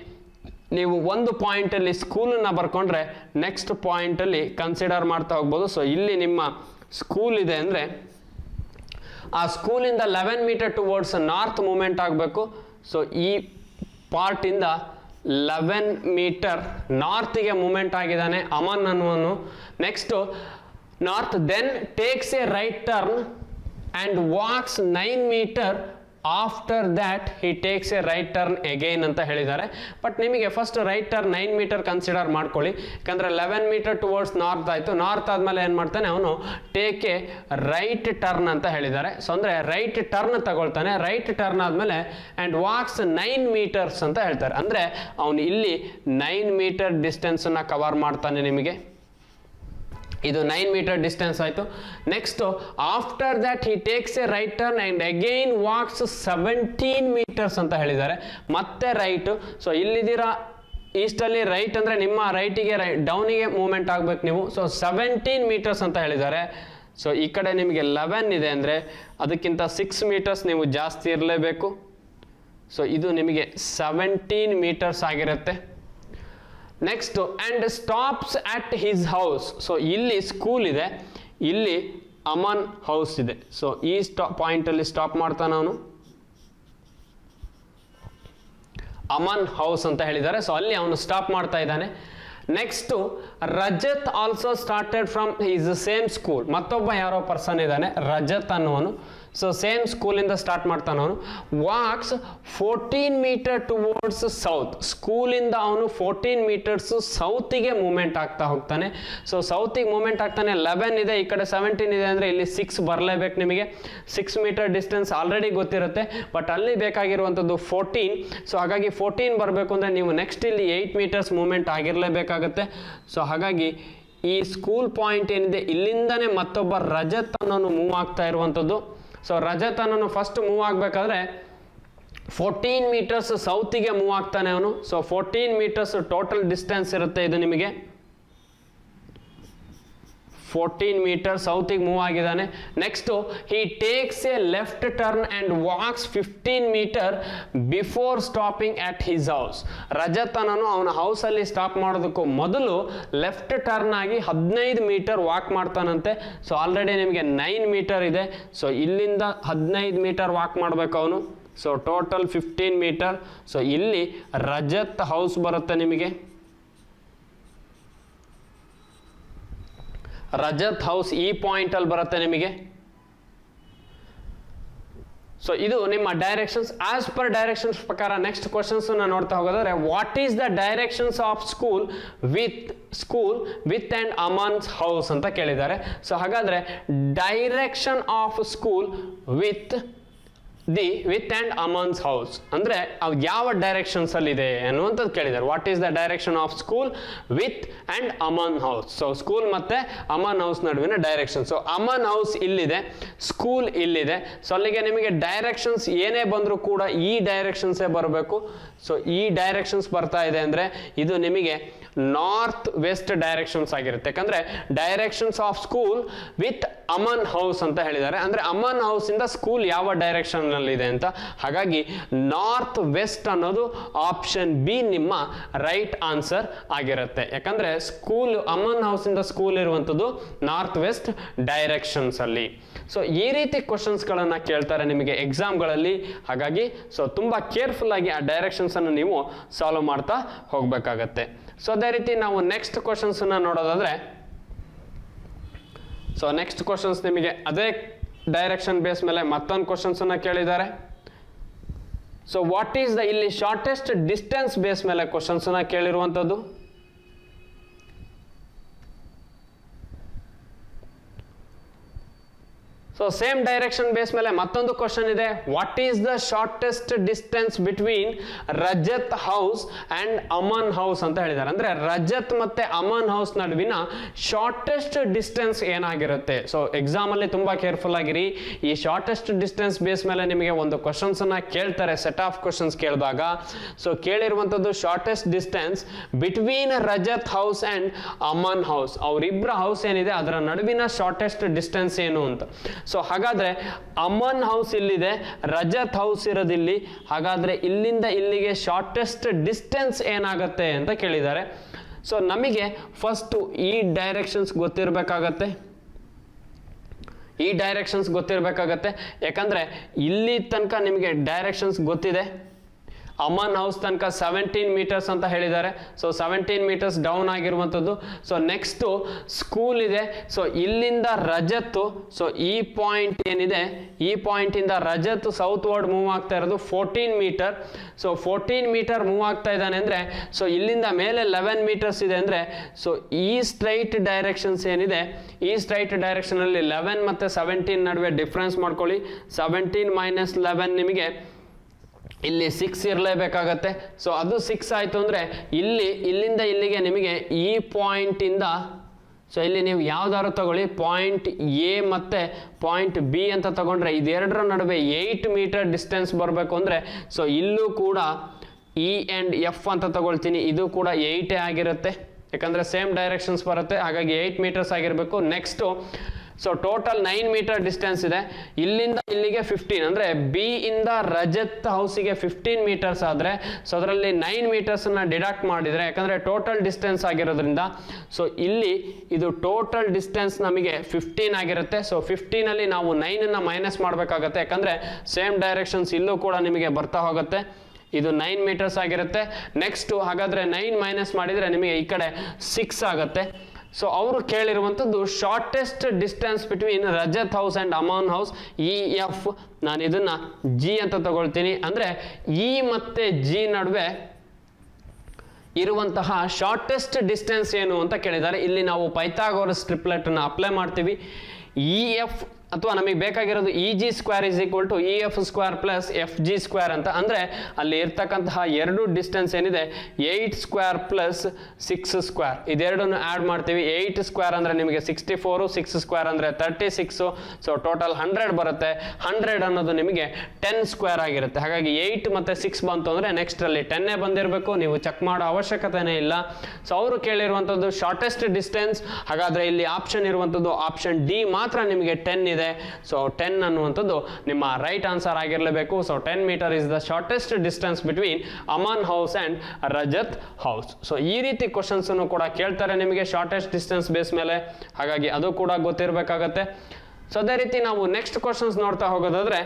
ನೀವು ಒಂದು ಪಾಯಿಂಟ್ ಅಲ್ಲಿ ಸ್ಕೂಲನ್ನ ಬರ್ಕೊಂಡ್ರೆ ನೆಕ್ಸ್ಟ್ ಪಾಯಿಂಟ್ ಅಲ್ಲಿ ಕನ್ಸಿಡರ್ ಮಾಡ್ತಾ ಹೋಗ್ಬೋದು. ಸೊ ಇಲ್ಲಿ ನಿಮ್ಮ ಸ್ಕೂಲ್ ಇದೆ ಅಂದ್ರೆ ಆ ಸ್ಕೂಲಿಂದ 11 ಮೀಟರ್ ಟುವರ್ಡ್ಸ್ ನಾರ್ತ್ ಮೂವ್ಮೆಂಟ್ ಆಗಬೇಕು. ಸೊ ಈ ಪಾರ್ಟ್ ಇಂದ 11 ಮೀಟರ್ ನಾರ್ತ್ಗೆ ಮೂವ್ಮೆಂಟ್ ಆಗಿದ್ದಾನೆ ಅಮನ್ ಅನ್ನುವನು. Next north then takes a right turn and walks 9 metre after that he takes a right turn again ಅಂತ ಹೇಳಿದ್ದಾರೆ. ಬಟ್ ನಿಮಗೆ first right turn 9 metre consider ಮಾಡ್ಕೊಳ್ಳಿ, ಯಾಕಂದ್ರೆ 11 ಮೀಟರ್ ಟುವರ್ಡ್ಸ್ ನಾರ್ತ್ ಆಯಿತು. ನಾರ್ತ್ ಆದಮೇಲೆ ಏನು ಮಾಡ್ತಾನೆ ಅವನು, ಟೇಕ್ ಎ ರೈಟ್ ಟರ್ನ್ ಅಂತ ಹೇಳಿದ್ದಾರೆ. ಸೊ ಅಂದರೆ ರೈಟ್ ಟರ್ನ್ ತಗೊಳ್ತಾನೆ. ರೈಟ್ ಟರ್ನ್ ಆದಮೇಲೆ ಆ್ಯಂಡ್ ವಾಕ್ಸ್ 9 ಮೀಟರ್ಸ್ ಅಂತ ಹೇಳ್ತಾರೆ. ಅಂದರೆ ಅವನು ಇಲ್ಲಿ 9 ಮೀಟರ್ ಡಿಸ್ಟೆನ್ಸನ್ನು ಕವರ್ ಮಾಡ್ತಾನೆ. ನಿಮಗೆ ಇದು 9 ಮೀಟರ್ ಡಿಸ್ಟೆನ್ಸ್ ಆಯಿತು. Next after that he takes a right turn and again walks 17 metres ಅಂತ ಹೇಳಿದ್ದಾರೆ. ಮತ್ತೆ ರೈಟ್. ಸೊ ಇಲ್ಲಿದ್ದೀರಾ ಈಸ್ಟಲ್ಲಿ ರೈಟ್ ಅಂದರೆ ನಿಮ್ಮ ರೈಟಿಗೆ ಡೌನಿಗೆ ಮೂವ್ಮೆಂಟ್ ಆಗಬೇಕು ನೀವು. ಸೊ 17 ಮೀಟರ್ಸ್ ಅಂತ ಹೇಳಿದ್ದಾರೆ. ಸೊ ಈ ಕಡೆ ನಿಮಗೆ 11 ಇದೆ ಅಂದರೆ ಅದಕ್ಕಿಂತ 6 ಮೀಟರ್ಸ್ ನೀವು ಜಾಸ್ತಿ ಇರಲೇಬೇಕು. ಸೊ ಇದು ನಿಮಗೆ 17 ಮೀಟರ್ಸ್ ಆಗಿರುತ್ತೆ. Next and stops at his house. So ಇಲ್ಲಿ ಸ್ಕೂಲ್ ಇದೆ, ಇಲ್ಲಿ ಅಮನ್ ಹೌಸ್ ಇದೆ. ಸೊ ಈ ಪಾಯಿಂಟ್ ಅಲ್ಲಿ ಸ್ಟಾಪ್ ಮಾಡ್ತಾನೆ ಅವನು, ಅಮನ್ ಹೌಸ್ ಅಂತ ಹೇಳಿದ್ದಾರೆ. ಸೊ ಅಲ್ಲಿ ಅವನು ಸ್ಟಾಪ್ ಮಾಡ್ತಾ ಇದ್ದಾನೆ. Next Rajat also started from is same school. ಮತ್ತೊಬ್ಬ ಯಾರೋ ಪರ್ಸನ್ ಇದ್ದಾನೆ ರಜತ್ ಅನ್ನುವನು. ಸೊ ಸೇಮ್ ಸ್ಕೂಲಿಂದ ಸ್ಟಾರ್ಟ್ ಮಾಡ್ತಾನೆ ಅವನು. Walks 14 metre towards south. ಸ್ಕೂಲಿಂದ ಅವನು 14 ಮೀಟರ್ಸ್ ಸೌತಿಗೆ ಮೂವ್ಮೆಂಟ್ ಆಗ್ತಾ ಹೋಗ್ತಾನೆ. ಸೊ ಸೌತಿಗೆ ಮೂವ್ಮೆಂಟ್ ಆಗ್ತಾನೆ. 11 ಇದೆ, ಈ ಕಡೆ 17 ಇದೆ ಅಂದರೆ ಇಲ್ಲಿ 6 ಬರಲೇಬೇಕು ನಿಮಗೆ. 6 ಮೀಟರ್ ಡಿಸ್ಟೆನ್ಸ್ ಆಲ್ರೆಡಿ ಗೊತ್ತಿರುತ್ತೆ, ಬಟ್ ಅಲ್ಲಿ ಬೇಕಾಗಿರುವಂಥದ್ದು 14. ಸೊ ಹಾಗಾಗಿ 14 ಬರಬೇಕು ಅಂದರೆ ನೀವು ನೆಕ್ಸ್ಟ್ ಇಲ್ಲಿ 8 ಮೀಟರ್ಸ್ ಮೂವ್ಮೆಂಟ್ ಆಗಿರಲೇಬೇಕಾಗತ್ತೆ. ಸೊ ಹಾಗಾಗಿ ಈ ಸ್ಕೂಲ್ ಪಾಯಿಂಟ್ ಏನಿದೆ ಇಲ್ಲಿಂದನೇ ಮತ್ತೊಬ್ಬ ರಜತ್ ಅನ್ನೋನು ಮೂವ್ ಆಗ್ತಾ ಇರುವಂಥದ್ದು. ಸೊ ರಜತ್ ಅನ್ನೋನು ಫಸ್ಟ್ ಮೂವ್ ಆಗಬೇಕಾದ್ರೆ 14 ಮೀಟರ್ಸ್ ಸೌತಿಗೆ ಮೂವ್ ಆಗ್ತಾನೆ ಅವನು. ಸೊ 14 ಮೀಟರ್ಸ್ ಟೋಟಲ್ ಡಿಸ್ಟೆನ್ಸ್ ಇರುತ್ತೆ ಇದು ನಿಮಗೆ. 14 ಮೀಟರ್ ಸೌತಿಗೆ ಮೂವ್ ಆಗಿದ್ದಾನೆ. Next he takes a left turn and walks 15 metre before stopping at his house. Rajat ಅನ್ನೋನು ಅವನ ಹೌಸಲ್ಲಿ ಸ್ಟಾಪ್ ಮಾಡೋದಕ್ಕೂ ಮೊದಲು ಲೆಫ್ಟ್ ಟರ್ನ್ ಆಗಿ 15 ಮೀಟರ್ ವಾಕ್ ಮಾಡ್ತಾನಂತೆ. ಸೊ ಆಲ್ರೆಡಿ ನಿಮಗೆ 9 ಮೀಟರ್ ಇದೆ. ಸೊ ಇಲ್ಲಿಂದ 15 ಮೀಟರ್ ವಾಕ್ ಮಾಡಬೇಕು ಅವನು. So total 15 metre. ಸೊ ಇಲ್ಲಿ ರಜತ್ ಹೌಸ್ ಬರುತ್ತೆ ನಿಮಗೆ. ರಜತ್ ಹೌಸ್ ಈ ಪಾಯಿಂಟ್ ಅಲ್ಲಿ ಬರುತ್ತೆ ನಿಮಗೆ. ಸೊ ಇದು ನಿಮ್ಮ ಡೈರೆಕ್ಷನ್ಸ್. ಆಸ್ ಪರ್ ಡೈರೆಕ್ಷನ್ಸ್ ಪ್ರಕಾರ ನೆಕ್ಸ್ಟ್ ಕ್ವಶನ್ಸ್ ನೋಡ್ತಾ ಹೋಗೋದಾದ್ರೆ, what is the directions of school with and Aman's house ಅಂತ ಕೇಳಿದ್ದಾರೆ. ಸೊ ಹಾಗಾದ್ರೆ direction of school with and Aman's house ಅಂದ್ರೆ ಅವು ಯಾವ ಡೈರೆಕ್ಷನ್ಸ್ ಅಲ್ಲಿ ಇದೆ ಅನ್ನುವಂಥದ್ದು ಕೇಳಿದ್ದಾರೆ. What is the direction of school with and Aman house. So school ಮತ್ತೆ ಅಮನ್ ಹೌಸ್ ನಡುವಿನ ಡೈರೆಕ್ಷನ್. ಸೊ ಅಮನ್ ಹೌಸ್ ಇಲ್ಲಿದೆ, ಸ್ಕೂಲ್ ಇಲ್ಲಿದೆ. ಸೊ ಅಲ್ಲಿಗೆ ನಿಮಗೆ ಡೈರೆಕ್ಷನ್ಸ್ ಏನೇ ಬಂದರೂ ಕೂಡ ಈ ಡೈರೆಕ್ಷನ್ಸೇ ಬರಬೇಕು. ಸೊ ಈ ಡೈರೆಕ್ಷನ್ಸ್ ಬರ್ತಾ ಇದೆ ಅಂದ್ರೆ ಇದು ನಿಮಗೆ ನಾರ್ತ್ ವೆಸ್ಟ್ ಡೈರೆಕ್ಷನ್ಸ್ ಆಗಿರುತ್ತೆ. ಯಾಕಂದ್ರೆ directions of school with Aman house ಅಂತ ಹೇಳಿದ್ದಾರೆ. ಅಂದ್ರೆ ಅಮನ್ ಹೌಸ್ ಇಂದ ಸ್ಕೂಲ್ ಯಾವ ಡೈರೆಕ್ಷನ್ ನಲ್ಲಿ ಇದೆ ಅಂತ. ಹಾಗಾಗಿ ನಾರ್ತ್ ವೆಸ್ಟ್ ಅನ್ನೋದು ಆಪ್ಷನ್ ಬಿ ನಿಮ್ಮ ರೈಟ್ ಆನ್ಸರ್ ಆಗಿರುತ್ತೆ. ಯಾಕಂದ್ರೆ ಸ್ಕೂಲ್ ಅಮನ್ ಹೌಸ್ ಇಂದ ಸ್ಕೂಲ್ ಇರುವಂತದ್ದು ನಾರ್ತ್ ವೆಸ್ಟ್ ಡೈರೆಕ್ಷನ್ಸ್ ಅಲ್ಲಿ. ಸೊ ಈ ರೀತಿ ಕ್ವಶನ್ಸ್ ಗಳನ್ನ ಕೇಳ್ತಾರೆ ನಿಮಗೆ ಎಕ್ಸಾಮ್ಗಳಲ್ಲಿ. ಹಾಗಾಗಿ ಸೊ ತುಂಬಾ ಕೇರ್ಫುಲ್ ಆಗಿ ಆ ಡೈರೆಕ್ಷನ್ಸ್ ಅನ್ನು ನೀವು ಸಾಲ್ವ್ ಮಾಡ್ತಾ ಹೋಗ್ಬೇಕಾಗತ್ತೆ. ಸೊ ಅದೇ ರೀತಿ ನಾವು ನೆಕ್ಸ್ಟ್ ಕ್ವಶನ್ಸ್ ನೋಡೋದಾದ್ರೆ, ಸೊ ನೆಕ್ಸ್ಟ್ ಕ್ವಶನ್ಸ್ ನಿಮಗೆ ಅದೇ ಡೈರೆಕ್ಷನ್ ಬೇಸ್ ಮೇಲೆ ಮತ್ತೊಂದು ಕ್ವಶನ್ಸ್ ಕೇಳಿದ್ದಾರೆ. ಸೊ ವಾಟ್ ಈಸ್ ದ ಇಲ್ಲಿ ಶಾರ್ಟೆಸ್ಟ್ ಡಿಸ್ಟೆನ್ಸ್ ಬೇಸ್ ಮೇಲೆ ಕ್ವಶನ್ಸ್ ಕೇಳಿರುವಂಥದ್ದು. ಸೊ ಸೇಮ್ ಡೈರೆಕ್ಷನ್ ಬೇಸ್ ಮೇಲೆ ಮತ್ತೊಂದು ಕ್ವಶನ್ ಇದೆ. What is the shortest distance between Rajat house and Aman house ಅಂತ ಹೇಳಿದ್ದಾರೆ. ಅಂದ್ರೆ ರಜತ್ ಮತ್ತೆ ಅಮನ್ ಹೌಸ್ ನಡುವಿನ ಶಾರ್ಟೆಸ್ಟ್ ಡಿಸ್ಟೆನ್ಸ್ ಏನಾಗಿರುತ್ತೆ. ಸೊ ಎಕ್ಸಾಮ್ ಅಲ್ಲಿ ತುಂಬಾ ಕೇರ್ಫುಲ್ ಆಗಿರಿ. ಈ ಶಾರ್ಟೆಸ್ಟ್ ಡಿಸ್ಟೆನ್ಸ್ ಬೇಸ್ ಮೇಲೆ ನಿಮಗೆ ಒಂದು ಕ್ವಶನ್ಸ್ ಕೇಳ್ತಾರೆ, ಸೆಟ್ ಆಫ್ ಕ್ವಶನ್ಸ್ ಕೇಳಿದಾಗ. ಸೊ ಕೇಳಿರುವಂತದ್ದು shortest distance between Rajat house and Aman house. ಅವರಿಬ್ಬರ ಹೌಸ್ ಏನಿದೆ ಅದರ ನಡುವಿನ ಶಾರ್ಟೆಸ್ಟ್ ಡಿಸ್ಟೆನ್ಸ್ ಏನು ಅಂತ. ಸೊ ಹಾಗಾದ್ರೆ ಅಮನ್ ಹೌಸ್ ಇಲ್ಲಿದೆ, ರಜತ್ ಹೌಸ್ ಇರೋದಿಲ್ಲಿ. ಹಾಗಾದ್ರೆ ಇಲ್ಲಿಂದ ಇಲ್ಲಿಗೆ ಶಾರ್ಟೆಸ್ಟ್ ಡಿಸ್ಟೆನ್ಸ್ ಏನಾಗುತ್ತೆ ಅಂತ ಕೇಳಿದ್ದಾರೆ. ಸೊ ನಮಗೆ ಫಸ್ಟ್ ಈ ಡೈರೆಕ್ಷನ್ಸ್ ಗೊತ್ತಿರಬೇಕಾಗತ್ತೆ. ಯಾಕಂದ್ರೆ ಇಲ್ಲಿ ತನಕ ನಿಮಗೆ ಡೈರೆಕ್ಷನ್ಸ್ ಗೊತ್ತಿದೆ. ಅಮನ್ ಹೌಸ್ ತನಕ 17 ಮೀಟರ್ಸ್ ಅಂತ ಹೇಳಿದ್ದಾರೆ. ಸೊ 17 ಮೀಟರ್ಸ್ ಡೌನ್ ಆಗಿರುವಂಥದ್ದು. ಸೊ ನೆಕ್ಸ್ಟ್ ಸ್ಕೂಲ್ ಇದೆ. ಸೊ ಇಲ್ಲಿಂದ ರಜತ್, ಸೊ ಈ ಪಾಯಿಂಟ್ ಏನಿದೆ ಈ ಪಾಯಿಂಟ್ ಇಂದ ರಜತ್ ಸೌತ್ ವರ್ಡ್ ಮೂವ್ ಆಗ್ತಾ ಇರೋದು 14 ಮೀಟರ್. ಸೊ 14 ಮೀಟರ್ ಮೂವ್ ಆಗ್ತಾ ಇದ್ದಾನೆ ಅಂದ್ರೆ ಸೊ ಇಲ್ಲಿಂದ ಮೇಲೆ 11 ಮೀಟರ್ಸ್ ಇದೆ ಅಂದ್ರೆ ಸೊ ಈ ಸ್ಟ್ರೈಟ್ ಡೈರೆಕ್ಷನ್ಸ್ ಏನಿದೆ ಈ ಸ್ಟ್ರೈಟ್ ಡೈರೆಕ್ಷನ್ ಅಲ್ಲಿ 11 ಮತ್ತೆ 17 ನಡುವೆ ಡಿಫ್ರೆನ್ಸ್ ಮಾಡ್ಕೊಳ್ಳಿ. 17 ಮೈನಸ್ 11 ನಿಮಗೆ ಇಲ್ಲಿ 6 ಇರಲೇಬೇಕಾಗತ್ತೆ. ಸೊ ಅದು 6 ಆಯಿತು ಅಂದರೆ ಇಲ್ಲಿಂದ ಇಲ್ಲಿಗೆ ನಿಮಗೆ ಈ ಪಾಯಿಂಟಿಂದ, ಸೊ ಇಲ್ಲಿ ನೀವು ಯಾವ್ದಾದ್ರು ತಗೊಳ್ಳಿ, ಪಾಯಿಂಟ್ ಎ ಮತ್ತು ಪಾಯಿಂಟ್ ಬಿ ಅಂತ ತಗೊಂಡ್ರೆ ಇದೆರಡರ ನಡುವೆ 8 ಮೀಟರ್ ಡಿಸ್ಟೆನ್ಸ್ ಬರಬೇಕು ಅಂದರೆ ಸೊ ಇಲ್ಲೂ ಕೂಡ ಇ ಆ್ಯಂಡ್ ಎಫ್ ಅಂತ ತಗೊಳ್ತೀನಿ, ಇದು ಕೂಡ 8 ಆಗಿರುತ್ತೆ. ಯಾಕಂದರೆ ಸೇಮ್ ಡೈರೆಕ್ಷನ್ಸ್ ಬರುತ್ತೆ, ಹಾಗಾಗಿ 8 ಮೀಟರ್ಸ್ ಆಗಿರಬೇಕು. Next so total 9 metre distance ಇದೆ. ಇಲ್ಲಿಂದ ಇಲ್ಲಿಗೆ 15 ಅಂದ್ರೆ ಬಿ ಇಂದ ರಜತ್ ಹೌಸಿಗೆ 15 ಮೀಟರ್ಸ್ ಆದ್ರೆ ಸೊ ಅದರಲ್ಲಿ 9 ಮೀಟರ್ಸ್ ಅನ್ನ ಡಿಡಕ್ಟ್ ಮಾಡಿದ್ರೆ, ಯಾಕಂದ್ರೆ ಟೋಟಲ್ ಡಿಸ್ಟೆನ್ಸ್ ಆಗಿರೋದ್ರಿಂದ ಸೊ ಇಲ್ಲಿ ಇದು ಟೋಟಲ್ ಡಿಸ್ಟೆನ್ಸ್ ನಮಗೆ 15 ಆಗಿರುತ್ತೆ. ಸೊ 15 ಅಲ್ಲಿ ನಾವು 9 ಅನ್ನ ಮೈನಸ್ ಮಾಡಬೇಕಾಗತ್ತೆ, ಯಾಕಂದ್ರೆ ಸೇಮ್ ಡೈರೆಕ್ಷನ್ಸ್ ಇಲ್ಲೂ ಕೂಡ ನಿಮಗೆ ಬರ್ತಾ ಹೋಗುತ್ತೆ. ಇದು 9 ಮೀಟರ್ಸ್ ಆಗಿರುತ್ತೆ. ನೆಕ್ಸ್ಟ್ ಹಾಗಾದ್ರೆ 9 ಮೈನಸ್ ಮಾಡಿದ್ರೆ ನಿಮಗೆ ಈ ಕಡೆ 6 ಆಗುತ್ತೆ. ಸೊ ಅವರು ಕೇಳಿರುವಂಥದ್ದು shortest distance between Rajat house and Aman house, EF. ನಾನು ಇದನ್ನ G ಅಂತ ತಗೊಳ್ತೀನಿ. ಅಂದ್ರೆ E ಮತ್ತೆ G ನಡುವೆ ಇರುವಂತಹ ಶಾರ್ಟೆಸ್ಟ್ ಡಿಸ್ಟೆನ್ಸ್ ಏನು ಅಂತ ಕೇಳಿದ್ದಾರೆ. ಇಲ್ಲಿ ನಾವು ಪೈಥಾಗೋರಸ್ ಟ್ರಿಪ್ಲೆಟ್ ಅನ್ನು ಅಪ್ಲೈ ಮಾಡ್ತೀವಿ. EF ಅಥವಾ ನಮಗೆ ಬೇಕಾಗಿರೋದು EG square is equal to EF square plus FG square ಅಂತ. ಅಂದ್ರೆ ಅಲ್ಲಿ ಇರ್ತಕ್ಕಂತಹ ಎರಡು ಡಿಸ್ಟೆನ್ಸ್ ಏನಿದೆ 8 ಸ್ಕ್ವೇರ್ ಪ್ಲಸ್ 6 ಸ್ಕ್ವೇರ್, ಇದೆರಡನ್ನು ಆಡ್ ಮಾಡ್ತೀವಿ. 8 ಸ್ಕ್ವೇರ್ ಅಂದ್ರೆ ನಿಮಗೆ 64, 6 ಸ್ಕ್ವೇರ್ ಅಂದ್ರೆ 36. ಸೊ ಟೋಟಲ್ 100 ಬರುತ್ತೆ. 100 ಅನ್ನೋದು ನಿಮಗೆ 10 ಸ್ಕ್ವೇರ್ ಆಗಿರುತ್ತೆ. ಹಾಗಾಗಿ 8 ಮತ್ತೆ 6 ಬಂತು ಅಂದ್ರೆ ನೆಕ್ಸ್ಟ್ ಅಲ್ಲಿ 10 ಬಂದಿರಬೇಕು. ನೀವು ಚೆಕ್ ಮಾಡೋ ಅವಶ್ಯಕತೆನೇ ಇಲ್ಲ. ಸೊ ಅವರು ಕೇಳಿರುವಂತದ್ದು ಶಾರ್ಟೆಸ್ಟ್ ಡಿಸ್ಟೆನ್ಸ್. ಹಾಗಾದ್ರೆ ಇಲ್ಲಿ ಆಪ್ಷನ್ ಇರುವಂತದ್ದು ಆಪ್ಷನ್ ಡಿ ಮಾತ್ರ ನಿಮಗೆ 10 ಇದೆ. ಸೊ 10 ಅನ್ನುವಂಥದ್ದು ನಿಮ್ಮ ರೈಟ್ ಆನ್ಸರ್ ಆಗಿರಲೇಬೇಕು. So 10 metre is the shortest distance between Aman house and Rajat house. So ಈ ರೀತಿ ಕ್ವಶನ್ಸ್ ಅನ್ನು ಕೂಡ ಕೇಳ್ತಾರೆ ನಿಮಗೆ ಶಾರ್ಟೆಸ್ಟ್ ಡಿಸ್ಟೆನ್ಸ್ ಬೇಸ್ ಮೇಲೆ, ಹಾಗಾಗಿ ಅದು ಕೂಡ ಗೊತ್ತಿರಬೇಕಾಗತ್ತೆ. ಸೊ ಅದೇ ರೀತಿ ನಾವು ನೆಕ್ಸ್ಟ್ ಕ್ವಶನ್ಸ್ ನೋಡ್ತಾ ಹೋಗೋದಾದ್ರೆ,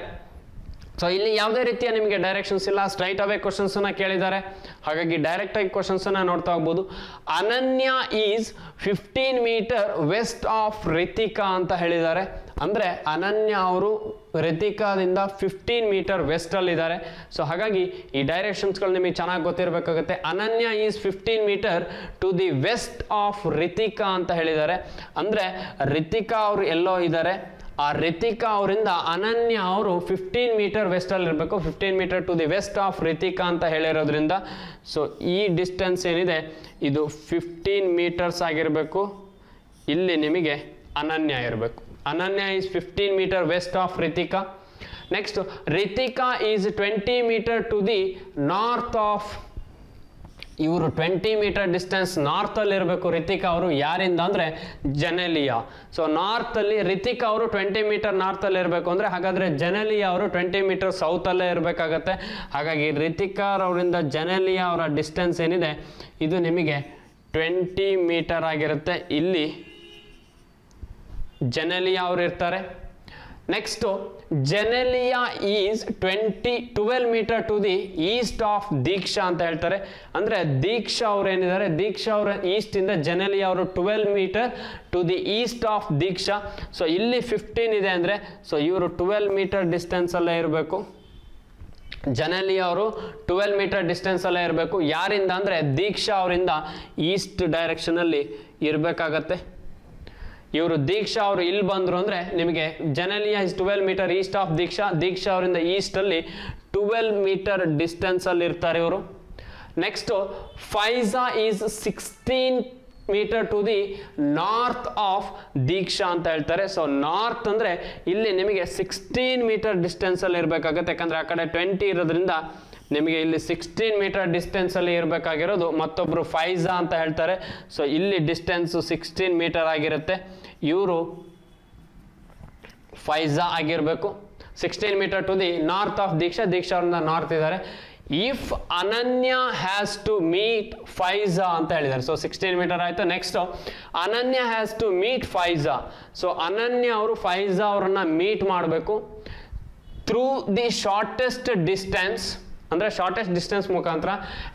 ಸೊ ಇಲ್ಲಿ ಯಾವುದೇ ರೀತಿಯ ನಿಮಗೆ ಡೈರೆಕ್ಷನ್ಸ್ ಇಲ್ಲ, ಸ್ಟ್ರೈಟ್ ಅವೇ ಕ್ವಶನ್ಸ್ ಅನ್ನ ಕೇಳಿದ್ದಾರೆ. ಹಾಗಾಗಿ ಡೈರೆಕ್ಟ್ ಆಗಿ ಕ್ವಶನ್ಸ್ ಅನ್ನ ನೋಡ್ತಾ ಹೋಗ್ಬೋದು. Ananya is 15 metre west of Ritika ಅಂತ ಹೇಳಿದ್ದಾರೆ. ಅಂದ್ರೆ ಅನನ್ಯ ಅವರು ರಿತಿಕಾದಿಂದ 15 ಮೀಟರ್ ವೆಸ್ಟ್ ಅಲ್ಲಿ ಇದ್ದಾರೆ. ಸೊ ಹಾಗಾಗಿ ಈ ಡೈರೆಕ್ಷನ್ಸ್ಗಳು ನಿಮಗೆ ಚೆನ್ನಾಗಿ ಗೊತ್ತಿರಬೇಕಾಗುತ್ತೆ. Ananya is 15 metre to the west of Ritika ಅಂತ ಹೇಳಿದ್ದಾರೆ. ಅಂದ್ರೆ ರಿತಿಕಾ ಅವರು ಎಲ್ಲೋ ಇದ್ದಾರೆ, ಆ ರಿತಿಕಾ ಅವರಿಂದ ಅನನ್ಯ ಅವರು 15 ಮೀಟರ್ ವೆಸ್ಟ್ ಅಲ್ಲಿ ಇರಬೇಕು. 15 metre to the west of Ritika ಅಂತ ಹೇಳಿರೋದ್ರಿಂದ ಸೊ ಈ ಡಿಸ್ಟೆನ್ಸ್ ಏನಿದೆ ಇದು 15 ಮೀಟರ್ಸ್ ಆಗಿರಬೇಕು. ಇಲ್ಲಿ ನಿಮಗೆ ಅನನ್ಯ ಇರಬೇಕು. Ananya is 15 metre west of Ritika. Next Ritika is 20 metre to the north of, ಇವರು 20 ಮೀಟರ್ ಡಿಸ್ಟೆನ್ಸ್ ನಾರ್ತ್ ಅಲ್ಲಿ ಇರಬೇಕು ರಿತಿಕಾ ಅವರು. ಯಾರಿಂದ ಅಂದ್ರೆ ಜೆನೆಲಿಯಾ. ಸೊ ನಾರ್ತ್ ಅಲ್ಲಿ ರಿತಿಕಾ ಅವರು 20 ಮೀಟರ್ ನಾರ್ತ್ ಅಲ್ಲಿ ಇರಬೇಕು ಅಂದ್ರೆ ಹಾಗಾದ್ರೆ ಜೆನೆಲಿಯಾ ಅವರು 20 ಮೀಟರ್ ಸೌತ್ ಅಲ್ಲೇ ಇರಬೇಕಾಗತ್ತೆ. ಹಾಗಾಗಿ ರಿತಿಕಾ ಅವರಿಂದ ಜೆನೆಲಿಯಾ ಅವರ ಡಿಸ್ಟೆನ್ಸ್ ಏನಿದೆ ಇದು ನಿಮಗೆ 20 ಮೀಟರ್ ಆಗಿರುತ್ತೆ. ಇಲ್ಲಿ ಜೆನೆಲಿಯಾ ಅವರು ಇರ್ತಾರೆ. Next Genelia is 12 metre to the east of Diksha ಅಂತ ಹೇಳ್ತಾರೆ. ಅಂದ್ರೆ ದೀಕ್ಷಾ ಅವ್ರು ಏನಿದ್ದಾರೆ, ದೀಕ್ಷಾ ಅವರ ಈಸ್ಟ್ ಇಂದ ಜೆನೆಲಿಯಾ ಅವರು 12 metre to the east of Diksha. So ಇಲ್ಲಿ 15 ಇದೆ ಅಂದ್ರೆ ಸೊ ಇವರು 12 ಮೀಟರ್ ಡಿಸ್ಟೆನ್ಸ್ ಅಲ್ಲೇ ಇರಬೇಕು. ಜೆನೆಲಿಯಾ ಅವರು 12 ಮೀಟರ್ ಡಿಸ್ಟೆನ್ಸ್ ಅಲ್ಲೇ ಇರಬೇಕು. ಯಾರಿಂದ ಅಂದ್ರೆ ದೀಕ್ಷಾ ಅವರಿಂದ ಈಸ್ಟ್ ಡೈರೆಕ್ಷನ್ ಅಲ್ಲಿ ಇರಬೇಕಾಗತ್ತೆ. ಇವರು ದೀಕ್ಷಾ ಅವರು ಇಲ್ಲಿ ಬಂದ್ರು ಅಂದ್ರೆ ನಿಮಗೆ Genelia is 12 metre east of Diksha. Diksha ಅವರಿಂದ ಈಸ್ಟ್ ಅಲ್ಲಿ 12 ಮೀಟರ್ ಡಿಸ್ಟೆನ್ಸ್ ಅಲ್ಲಿ ಇರ್ತಾರೆ ಇವರು. Next Faiza is 16 metre to the north of Diksha ಅಂತ ಹೇಳ್ತಾರೆ. ಸೊ ನಾರ್ತ್ ಅಂದ್ರೆ ಇಲ್ಲಿ ನಿಮಗೆ 16 ಮೀಟರ್ ಡಿಸ್ಟೆನ್ಸ್ ಅಲ್ಲಿ ಇರಬೇಕಾಗತ್ತೆ, ಯಾಕಂದ್ರೆ ಆ ಕಡೆ 20 ಇರೋದ್ರಿಂದ ನಿಮಗೆ ಇಲ್ಲಿ 16 ಮೀಟರ್ ಡಿಸ್ಟೆನ್ಸ್ ಅಲ್ಲಿ ಇರಬೇಕಾಗಿರೋದು. ಮತ್ತೊಬ್ರು ಫೈಜಾ ಅಂತ ಹೇಳ್ತಾರೆ. ಸೊ ಇಲ್ಲಿ ಡಿಸ್ಟೆನ್ಸ್ 16 ಮೀಟರ್ ಆಗಿರುತ್ತೆ. ಇವರು ಫೈಜಾ ಆಗಿರಬೇಕು. 16 metre to the north of Diksha. Diksha ಅವರಿಂದ ನಾರ್ತ್ ಇದ್ದಾರೆ. ಇಫ್ ಅನನ್ಯ ಹ್ಯಾಸ್ ಟು ಮೀಟ್ ಫೈಜಾ ಅಂತ ಹೇಳಿದ್ದಾರೆ. ಸೊ 16 ಮೀಟರ್ ಆಯ್ತು. Next Ananya has to meet Faiza. So Ananya ಅವರು ಫೈಜಾ ಅವರನ್ನ ಮೀಟ್ ಮಾಡಬೇಕು ಥ್ರೂ ದಿ ಶಾರ್ಟೆಸ್ಟ್ ಡಿಸ್ಟೆನ್ಸ್, ಅಂದ್ರೆ ಶಾರ್ಟೆಸ್ಟ್ ಡಿಸ್ಟೆನ್ಸ್ ಮುಖಾಂತರ.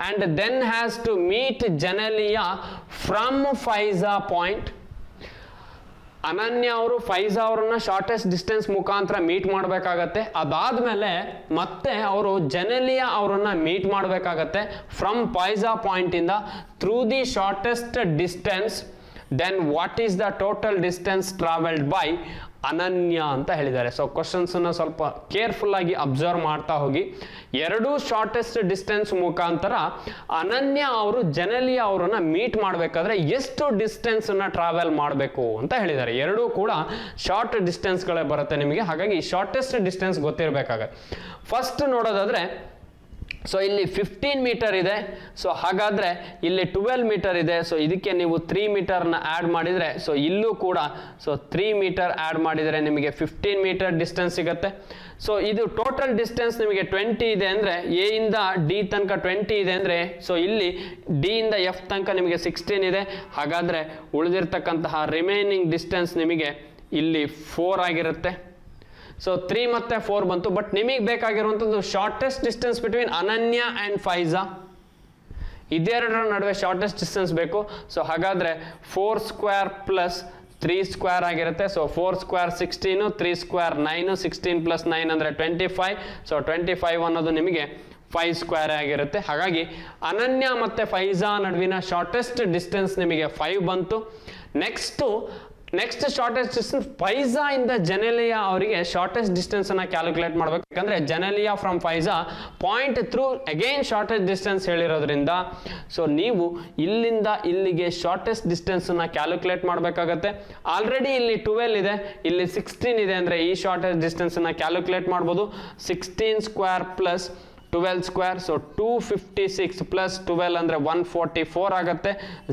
And then has to meet Genelia from Faiza point. Ananya ಅವರು ಫೈಜಾ ಅವರನ್ನ ಶಾರ್ಟೆಸ್ಟ್ ಡಿಸ್ಟೆನ್ಸ್ ಮುಖಾಂತರ ಮೀಟ್ ಮಾಡಬೇಕಾಗತ್ತೆ. ಅದಾದ್ಮೇಲೆ ಮತ್ತೆ ಅವರು ಜೆನೆಲಿಯಾ ಅವರನ್ನ ಮೀಟ್ ಮಾಡಬೇಕಾಗತ್ತೆ ಫ್ರಮ್ ಫೈಜಾ ಪಾಯಿಂಟ್ ಇಂದ through the shortest distance. Then what is the total distance travelled by Ananya ಅಂತ ಹೇಳಿದ್ದಾರೆ. ಸೊ ಕ್ವಶನ್ಸ್ ಅನ್ನ ಸ್ವಲ್ಪ ಕೇರ್ಫುಲ್ ಆಗಿ ಅಬ್ಸರ್ವ್ ಮಾಡ್ತಾ ಹೋಗಿ. ಎರಡು ಶಾರ್ಟೆಸ್ಟ್ ಡಿಸ್ಟೆನ್ಸ್ ಮುಖಾಂತರ ಅನನ್ಯ ಅವರು ಜೆನೆಲಿಯಾ ಅವರನ್ನ ಮೀಟ್ ಮಾಡಬೇಕಾದ್ರೆ ಎಷ್ಟು ಡಿಸ್ಟೆನ್ಸ್ ಅನ್ನ ಟ್ರಾವೆಲ್ ಮಾಡಬೇಕು ಅಂತ ಹೇಳಿದ್ದಾರೆ. ಎರಡೂ ಕೂಡ ಶಾರ್ಟ್ ಡಿಸ್ಟೆನ್ಸ್ಗಳೇ ಬರುತ್ತೆ ನಿಮಗೆ. ಹಾಗಾಗಿ ಶಾರ್ಟೆಸ್ಟ್ ಡಿಸ್ಟೆನ್ಸ್ ಗೊತ್ತಿರಬೇಕಾಗತ್ತೆ. ಫಸ್ಟ್ ನೋಡೋದಾದ್ರೆ ಸೊ ಇಲ್ಲಿ 15 ಮೀಟರ್ ಇದೆ. ಸೊ ಹಾಗಾದರೆ ಇಲ್ಲಿ 12 ಮೀಟರ್ ಇದೆ. ಸೊ ಇದಕ್ಕೆ ನೀವು 3 ಮೀಟರ್ನ ಆ್ಯಡ್ ಮಾಡಿದರೆ, ಸೊ ಇಲ್ಲೂ ಕೂಡ 3 ಮೀಟರ್ ಆ್ಯಡ್ ಮಾಡಿದರೆ ನಿಮಗೆ 15 ಮೀಟರ್ ಡಿಸ್ಟೆನ್ಸ್ ಸಿಗುತ್ತೆ. ಸೊ ಇದು ಟೋಟಲ್ ಡಿಸ್ಟೆನ್ಸ್ ನಿಮಗೆ 20 ಇದೆ ಅಂದರೆ, ಎ ಇಂದ ಡಿ ತನಕ 20 ಇದೆ ಅಂದರೆ, ಸೊ ಇಲ್ಲಿ ಡಿ ಇಂದ ಎಫ್ ತನಕ ನಿಮಗೆ 16 ಇದೆ. ಹಾಗಾದರೆ ಉಳಿದಿರ್ತಕ್ಕಂತಹ ರಿಮೈನಿಂಗ್ ಡಿಸ್ಟೆನ್ಸ್ ನಿಮಗೆ ಇಲ್ಲಿ 4 ಆಗಿರುತ್ತೆ. ಸೊ 3 ಮತ್ತು 4 ಬಂತು. ಬಟ್ ನಿಮಗೆ ಬೇಕಾಗಿರುವಂಥದ್ದು ಶಾರ್ಟೆಸ್ಟ್ ಡಿಸ್ಟೆನ್ಸ್ ಬಿಟ್ವೀನ್ ಅನನ್ಯ ಆ್ಯಂಡ್ ಫೈಜಾ, ಇದೆರಡರ ನಡುವೆ ಶಾರ್ಟೆಸ್ಟ್ ಡಿಸ್ಟೆನ್ಸ್ ಬೇಕು. ಸೊ ಹಾಗಾದರೆ 4 ಸ್ಕ್ವೇರ್ ಪ್ಲಸ್ 3 ಸ್ಕ್ವೇರ್ ಆಗಿರುತ್ತೆ. ಸೊ 4 ಸ್ಕ್ವೇರ್ 16, 3 ಸ್ಕ್ವೇರ್ 9, 16 ಪ್ಲಸ್ 9 ಅಂದರೆ 25. ಸೊ 25 ಅನ್ನೋದು ನಿಮಗೆ 5 ಸ್ಕ್ವೇರ್ ಆಗಿರುತ್ತೆ. ಹಾಗಾಗಿ ಅನನ್ಯ ಮತ್ತು ಫೈಜಾ ನಡುವಿನ ಶಾರ್ಟೆಸ್ಟ್ ಡಿಸ್ಟೆನ್ಸ್ ನಿಮಗೆ 5 ಬಂತು. ನೆಕ್ಸ್ಟ್ ಶಾರ್ಟೆಸ್ಟ್ ಡಿಸ್ಟೆನ್ಸ್ ಫೈಜಾ ಇಂದ ಜೆನೆಲಿಯಾ ಅವರಿಗೆ ಶಾರ್ಟೆಸ್ಟ್ ಡಿಸ್ಟೆನ್ಸ್ ಅನ್ನ ಕ್ಯಾಲ್ಕುಲೇಟ್ ಮಾಡಬೇಕು. ಯಾಕಂದ್ರೆ Genelia from Faiza point through again shortest distance ಹೇಳಿರೋದ್ರಿಂದ, ಸೊ ನೀವು ಇಲ್ಲಿಂದ ಇಲ್ಲಿಗೆ ಶಾರ್ಟೆಸ್ಟ್ ಡಿಸ್ಟೆನ್ಸ್ ಅನ್ನ ಕ್ಯಾಲ್ಕುಲೇಟ್ ಮಾಡಬೇಕಾಗತ್ತೆ. ಆಲ್ರೆಡಿ ಇಲ್ಲಿ 12 ಇದೆ, ಇಲ್ಲಿ 16 ಇದೆ ಅಂದರೆ ಈ ಶಾರ್ಟೆಸ್ಟ್ ಡಿಸ್ಟೆನ್ಸ್ ಅನ್ನ ಕ್ಯಾಲ್ಕುಲೇಟ್ ಮಾಡ್ಬೋದು. 16 square plus 12 square, so 256 plus 12 ಅಂದರೆ 144 ಆಗುತ್ತೆ.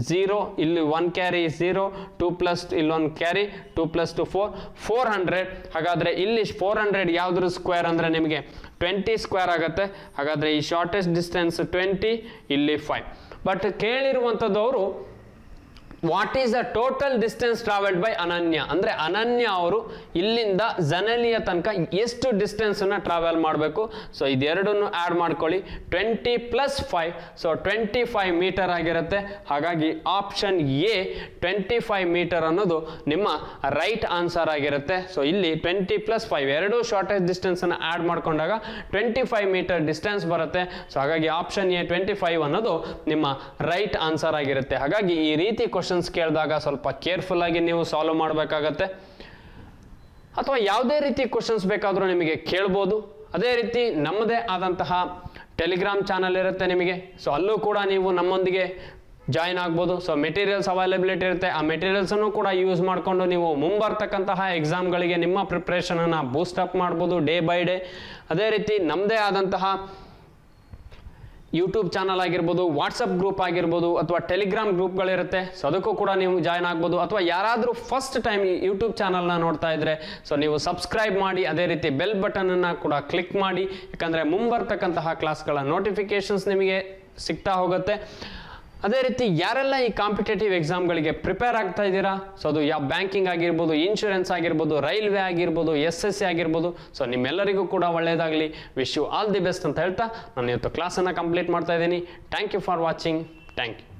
0 ಇಲ್ಲಿ 1 ಕ್ಯಾರಿ 0, 2 ಪ್ಲಸ್ ಇಲ್ಲೊಂದು ಕ್ಯಾರಿ 2 ಪ್ಲಸ್ 2 400. ಹಾಗಾದರೆ ಇಲ್ಲಿ 400 ಯಾವುದ್ರ ಸ್ಕ್ವೇರ್ ಅಂದರೆ ನಿಮಗೆ 20 ಸ್ಕ್ವೇರ್ ಆಗುತ್ತೆ. ಹಾಗಾದರೆ ಈ ಶಾರ್ಟೆಸ್ಟ್ ಡಿಸ್ಟೆನ್ಸ್ 20, ಇಲ್ಲಿ 5. ಬಟ್ ಕೇಳಿರುವಂಥದ್ದು ಅವರು what is the total distance travelled by ಅನನ್ಯ, ಅಂದರೆ ಅನನ್ಯ ಅವರು ಇಲ್ಲಿಂದ ಜೆನೆಲಿಯಾ ತನಕ ಎಷ್ಟು ಡಿಸ್ಟೆನ್ಸನ್ನು ಟ್ರಾವೆಲ್ ಮಾಡಬೇಕು. ಸೊ ಇದೆರಡನ್ನು ಆ್ಯಡ್ ಮಾಡ್ಕೊಳ್ಳಿ. 20 ಪ್ಲಸ್ 5, ಸೊ 25 ಮೀಟರ್ ಆಗಿರುತ್ತೆ. ಹಾಗಾಗಿ ಆಪ್ಷನ್ ಎ 25 ಮೀಟರ್ ಅನ್ನೋದು ನಿಮ್ಮ ರೈಟ್ ಆನ್ಸರ್ ಆಗಿರುತ್ತೆ. ಸೊ ಇಲ್ಲಿ 20 ಪ್ಲಸ್ 5 ಎರಡೂ ಶಾರ್ಟೆಸ್ಟ್ ಡಿಸ್ಟೆನ್ಸನ್ನು ಆ್ಯಡ್ ಮಾಡ್ಕೊಂಡಾಗ 25 ಮೀಟರ್ ಡಿಸ್ಟೆನ್ಸ್ ಬರುತ್ತೆ. ಸೊ ಹಾಗಾಗಿ ಆಪ್ಷನ್ ಎ 25 ಅನ್ನೋದು ನಿಮ್ಮ ರೈಟ್ ಆನ್ಸರ್ ಆಗಿರುತ್ತೆ. ಹಾಗಾಗಿ ಈ ರೀತಿ ಕ್ವಶನ್ಸ್ ಕೇಳಿದಾಗ ಸ್ವಲ್ಪ ಕೇರ್ಫುಲ್ ಆಗಿ ನೀವು ಸಾಲ್ವ್ ಮಾಡಬೇಕಾಗತ್ತೆ. ಅಥವಾ ಯಾವುದೇ ರೀತಿ ಕ್ವಶನ್ಸ್ ಬೇಕಾದರೂ ನಿಮಗೆ ಕೇಳ್ಬೋದು. ಅದೇ ರೀತಿ ನಮ್ಮದೇ ಆದಂತಹ ಟೆಲಿಗ್ರಾಮ್ ಚಾನಲ್ ಇರುತ್ತೆ ನಿಮಗೆ. ಸೊ ಅಲ್ಲೂ ಕೂಡ ನೀವು ನಮ್ಮೊಂದಿಗೆ ಜಾಯಿನ್ ಆಗ್ಬೋದು. ಸೊ ಮೆಟೀರಿಯಲ್ಸ್ ಅವೈಲಬಿಲಿಟಿ ಇರುತ್ತೆ. ಆ ಮೆಟೀರಿಯಲ್ಸನ್ನು ಕೂಡ ಯೂಸ್ ಮಾಡಿಕೊಂಡು ನೀವು ಮುಂಬರ್ತಕ್ಕಂತಹ ಎಕ್ಸಾಮ್ಗಳಿಗೆ ನಿಮ್ಮ ಪ್ರಿಪ್ರೇಷನನ್ನು ಬೂಸ್ಟಪ್ ಮಾಡ್ಬೋದು ಡೇ ಬೈ ಡೇ. ಅದೇ ರೀತಿ ನಮ್ಮದೇ ಆದಂತಹ ಯೂಟ್ಯೂಬ್ ಚಾನಲ್ ಆಗಿರ್ಬೋದು, ವಾಟ್ಸಪ್ ಗ್ರೂಪ್ ಆಗಿರ್ಬೋದು, ಅಥವಾ ಟೆಲಿಗ್ರಾಮ್ ಗ್ರೂಪ್ಗಳಿರುತ್ತೆ. ಸೊ ಅದಕ್ಕೂ ಕೂಡ ನೀವು ಜಾಯ್ನ್ ಆಗ್ಬೋದು. ಅಥವಾ ಯಾರಾದರೂ ಫಸ್ಟ್ ಟೈಮ್ ಯೂಟ್ಯೂಬ್ ಚಾನಲ್ನ ನೋಡ್ತಾ ಇದ್ರೆ ಸೊ ನೀವು ಸಬ್ಸ್ಕ್ರೈಬ್ ಮಾಡಿ, ಅದೇ ರೀತಿ ಬೆಲ್ ಬಟನನ್ನು ಕೂಡ ಕ್ಲಿಕ್ ಮಾಡಿ. ಯಾಕಂದರೆ ಮುಂಬರ್ತಕ್ಕಂತಹ ಕ್ಲಾಸ್ಗಳ ನೋಟಿಫಿಕೇಶನ್ಸ್ ನಿಮಗೆ ಸಿಗ್ತಾ ಹೋಗುತ್ತೆ. ಅದೇ ರೀತಿ ಯಾರೆಲ್ಲ ಈ ಕಾಂಪಿಟೇಟಿವ್ ಎಕ್ಸಾಮ್ಗಳಿಗೆ ಪ್ರಿಪೇರ್ ಆಗ್ತಾ ಇದ್ದೀರಾ, ಸೊ ಅದು ಯಾವ ಬ್ಯಾಂಕಿಂಗ್ ಆಗಿರ್ಬೋದು, ಇನ್ಶೂರೆನ್ಸ್ ಆಗಿರ್ಬೋದು, ರೈಲ್ವೆ ಆಗಿರ್ಬೋದು, SSC ಆಗಿರ್ಬೋದು, ಸೊ ನಿಮ್ಮೆಲ್ಲರಿಗೂ ಕೂಡ ಒಳ್ಳೆಯದಾಗಲಿ. Wish you all the best ಅಂತ ಹೇಳ್ತಾ ನಾನು ಇವತ್ತು ಕ್ಲಾಸನ್ನು ಕಂಪ್ಲೀಟ್ ಮಾಡ್ತಾ ಇದ್ದೀನಿ. Thank you for watching. Thank you.